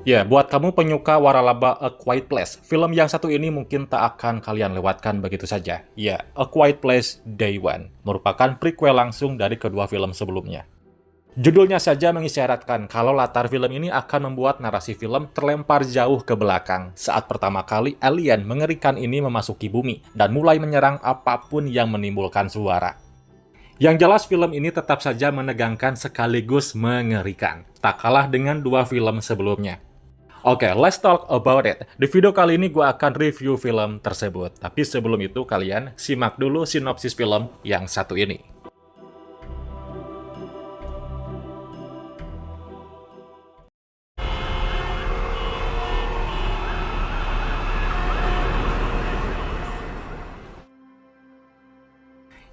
Ya, buat kamu penyuka waralaba A Quiet Place, film yang satu ini mungkin tak akan kalian lewatkan begitu saja. Ya, A Quiet Place Day One merupakan prequel langsung dari kedua film sebelumnya. Judulnya saja mengisyaratkan kalau latar film ini akan membuat narasi film terlempar jauh ke belakang saat pertama kali alien mengerikan ini memasuki bumi dan mulai menyerang apapun yang menimbulkan suara. Yang jelas film ini tetap saja menegangkan sekaligus mengerikan, tak kalah dengan dua film sebelumnya. Oke, let's talk about it. Di video kali ini gue akan review film tersebut. Tapi sebelum itu kalian simak dulu sinopsis film yang satu ini.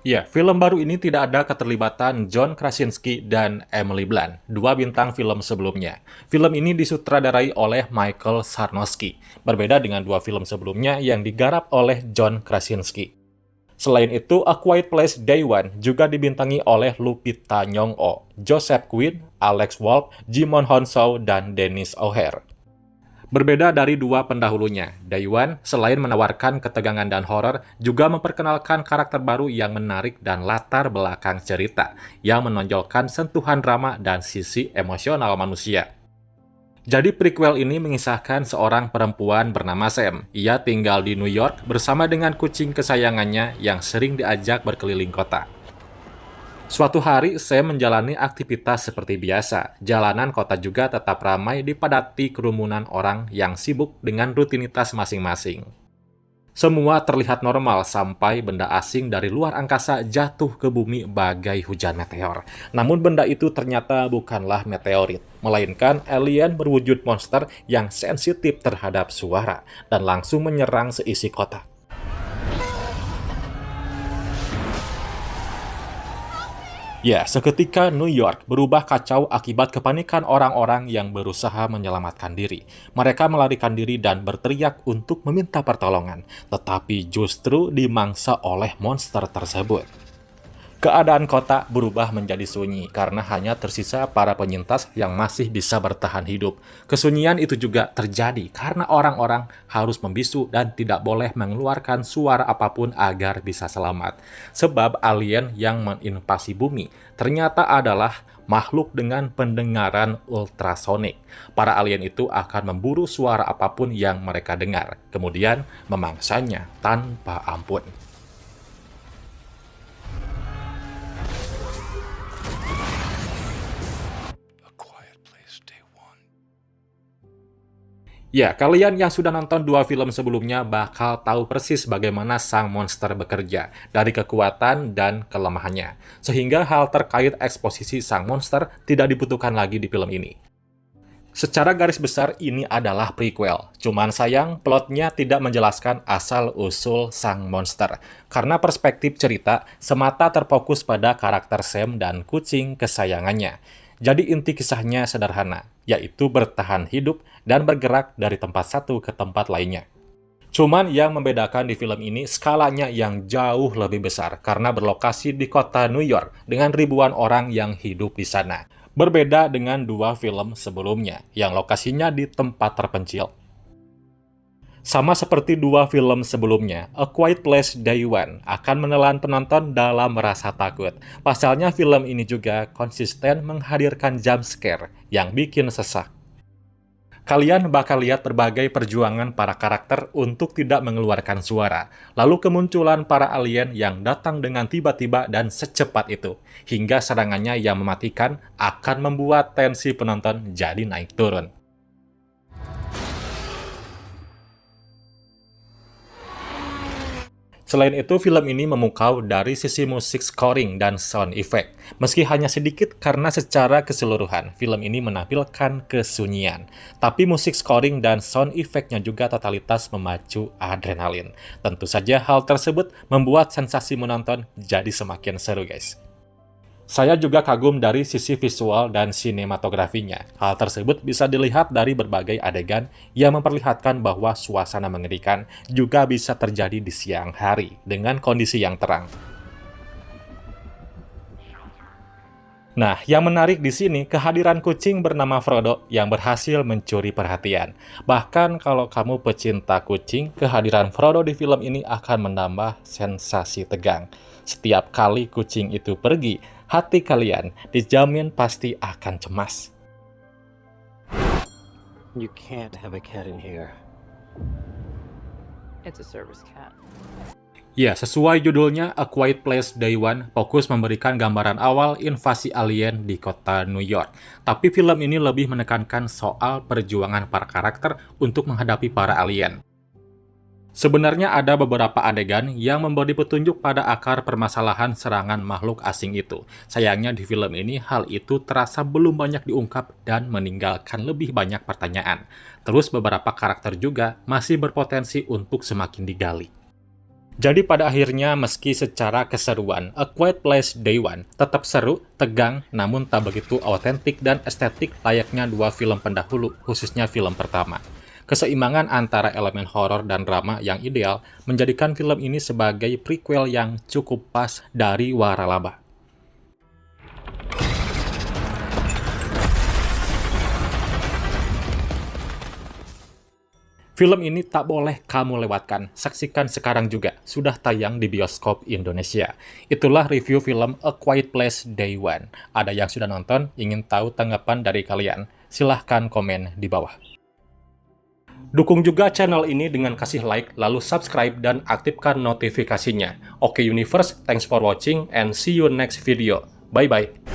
Ya, film baru ini tidak ada keterlibatan John Krasinski dan Emily Blunt, dua bintang film sebelumnya. Film ini disutradarai oleh Michael Sarnowski, berbeda dengan dua film sebelumnya yang digarap oleh John Krasinski. Selain itu, A Quiet Place Day One juga dibintangi oleh Lupita Nyong'o, Joseph Quinn, Alex Wolff, Jimon Hounsou, dan Dennis O'Hare. Berbeda dari dua pendahulunya, Day One selain menawarkan ketegangan dan horor, juga memperkenalkan karakter baru yang menarik dan latar belakang cerita, yang menonjolkan sentuhan drama dan sisi emosional manusia. Jadi prequel ini mengisahkan seorang perempuan bernama Sam. Ia tinggal di New York bersama dengan kucing kesayangannya yang sering diajak berkeliling kota. Suatu hari, Sam menjalani aktivitas seperti biasa. Jalanan kota juga tetap ramai dipadati kerumunan orang yang sibuk dengan rutinitas masing-masing. Semua terlihat normal sampai benda asing dari luar angkasa jatuh ke bumi bagai hujan meteor. Namun benda itu ternyata bukanlah meteorit, melainkan alien berwujud monster yang sensitif terhadap suara dan langsung menyerang seisi kota. Ya, seketika New York berubah kacau akibat kepanikan orang-orang yang berusaha menyelamatkan diri. Mereka melarikan diri dan berteriak untuk meminta pertolongan, tetapi justru dimangsa oleh monster tersebut. Keadaan kota berubah menjadi sunyi karena hanya tersisa para penyintas yang masih bisa bertahan hidup. Kesunyian itu juga terjadi karena orang-orang harus membisu dan tidak boleh mengeluarkan suara apapun agar bisa selamat. Sebab alien yang menginvasi bumi ternyata adalah makhluk dengan pendengaran ultrasonik. Para alien itu akan memburu suara apapun yang mereka dengar, kemudian memangsanya tanpa ampun. Ya, kalian yang sudah nonton dua film sebelumnya bakal tahu persis bagaimana sang monster bekerja, dari kekuatan dan kelemahannya. Sehingga hal terkait eksposisi sang monster tidak dibutuhkan lagi di film ini. Secara garis besar ini adalah prequel, cuman sayang plotnya tidak menjelaskan asal-usul sang monster, karena perspektif cerita semata terfokus pada karakter Sam dan kucing kesayangannya. Jadi inti kisahnya sederhana, yaitu bertahan hidup dan bergerak dari tempat satu ke tempat lainnya. Cuman yang membedakan di film ini skalanya yang jauh lebih besar karena berlokasi di kota New York dengan ribuan orang yang hidup di sana. Berbeda dengan dua film sebelumnya yang lokasinya di tempat terpencil. Sama seperti dua film sebelumnya, A Quiet Place Day One akan menelan penonton dalam rasa takut. Pasalnya film ini juga konsisten menghadirkan jump scare yang bikin sesak. Kalian bakal lihat berbagai perjuangan para karakter untuk tidak mengeluarkan suara, lalu kemunculan para alien yang datang dengan tiba-tiba dan secepat itu, hingga serangannya yang mematikan akan membuat tensi penonton jadi naik turun. Selain itu, film ini memukau dari sisi musik scoring dan sound effect. Meski hanya sedikit karena secara keseluruhan, film ini menampilkan kesunyian. Tapi musik scoring dan sound effect-nya juga totalitas memacu adrenalin. Tentu saja hal tersebut membuat sensasi menonton jadi semakin seru, guys. Saya juga kagum dari sisi visual dan sinematografinya. Hal tersebut bisa dilihat dari berbagai adegan yang memperlihatkan bahwa suasana mengerikan juga bisa terjadi di siang hari dengan kondisi yang terang. Nah, yang menarik di sini kehadiran kucing bernama Frodo yang berhasil mencuri perhatian. Bahkan kalau kamu pecinta kucing, kehadiran Frodo di film ini akan menambah sensasi tegang. Setiap kali kucing itu pergi, hati kalian dijamin pasti akan cemas. You can't have a cat in here. It's a service cat. Ya, sesuai judulnya, A Quiet Place Day One fokus memberikan gambaran awal invasi alien di kota New York. Tapi film ini lebih menekankan soal perjuangan para karakter untuk menghadapi para alien. Sebenarnya ada beberapa adegan yang memberi petunjuk pada akar permasalahan serangan makhluk asing itu. Sayangnya di film ini hal itu terasa belum banyak diungkap dan meninggalkan lebih banyak pertanyaan. Terus beberapa karakter juga masih berpotensi untuk semakin digali. Jadi pada akhirnya meski secara keseruan A Quiet Place Day One tetap seru, tegang, namun tak begitu autentik dan estetik layaknya dua film pendahulu, khususnya film pertama. Keseimbangan antara elemen horor dan drama yang ideal menjadikan film ini sebagai prequel yang cukup pas dari waralaba. Film ini tak boleh kamu lewatkan. Saksikan sekarang juga. Sudah tayang di bioskop Indonesia. Itulah review film A Quiet Place Day One. Ada yang sudah nonton, ingin tahu tanggapan dari kalian? Silahkan komen di bawah. Dukung juga channel ini dengan kasih like, lalu subscribe dan aktifkan notifikasinya. Oke Universe, thanks for watching and see you next video. Bye-bye.